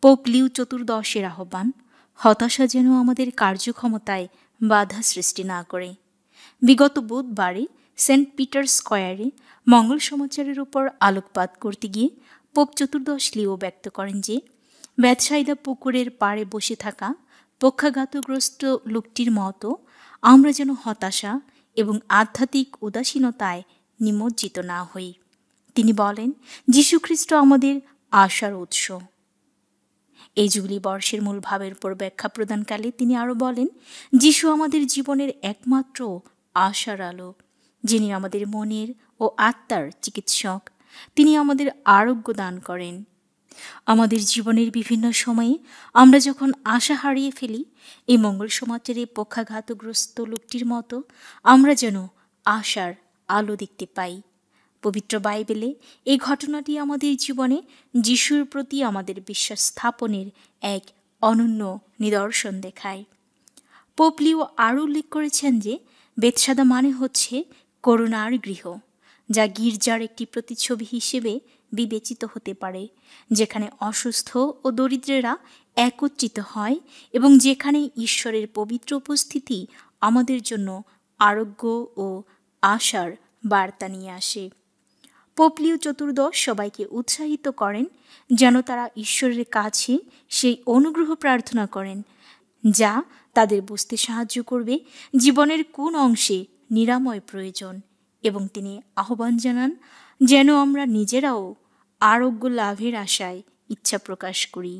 Pope লিও চতুর্দশের আহ্বান, হতাশা যেন আমাদের কার্যক্ষমতায় বাধা সৃষ্টি না করে। বিগত বুধবারে সেন্ট পিটার স্কয়ারে মঙ্গল সমাচারের উপর আলোকপাত করতে গিয়ে পোপ চতুর্দশ লিও ব্যক্ত করেন যে বেথসাইদা পুকুরের পাড়ে বসে থাকা পক্ষাঘাতগ্রস্ত লোকটির মতো আমরা যেন হতাশা এবং আধ্যাত্মিক উদাসীনতায় নিমজ্জিত না হই। তিনি বলেন, যীশুখ্রিস্ট আমাদের আশার উৎস। এই জুবিলি বর্ষের মূল ভাবের উপর ব্যাখ্যা প্রদানকালে তিনি আরও বলেন, যীশু আমাদের জীবনের একমাত্র আশার আলো, যিনি আমাদের মনের ও আত্মার চিকিৎসক। তিনি আমাদের আরোগ্য দান করেন। আমাদের জীবনের বিভিন্ন সময়ে আমরা যখন আশা হারিয়ে ফেলি, এই মঙ্গল সমাচারে পক্ষাঘাতগ্রস্ত লোকটির মতো আমরা যেন আশার আলো দেখতে পাই। পবিত্র বাইবেলে এই ঘটনাটি আমাদের জীবনে যিশুর প্রতি আমাদের বিশ্বাস স্থাপনের এক অনন্য নিদর্শন দেখায়। পোপ লিও আরও উল্লেখ করেছেন যে বেথসাদা মানে হচ্ছে করুণার গৃহ, যা গির্জার একটি প্রতিচ্ছবি হিসেবে বিবেচিত হতে পারে, যেখানে অসুস্থ ও দরিদ্রেরা একত্রিত হয় এবং যেখানে ঈশ্বরের পবিত্র উপস্থিতি আমাদের জন্য আরোগ্য ও আশার বার্তা নিয়ে আসে। পোপ লিও চতুর্দশ সবাইকে উৎসাহিত করেন যেন তারা ঈশ্বরের কাছে সেই অনুগ্রহ প্রার্থনা করেন যা তাদের বুঝতে সাহায্য করবে জীবনের কোন অংশে নিরাময় প্রয়োজন, এবং তিনি আহ্বান জানান যেন আমরা নিজেরাও আরোগ্য লাভের আশায় ইচ্ছা প্রকাশ করি।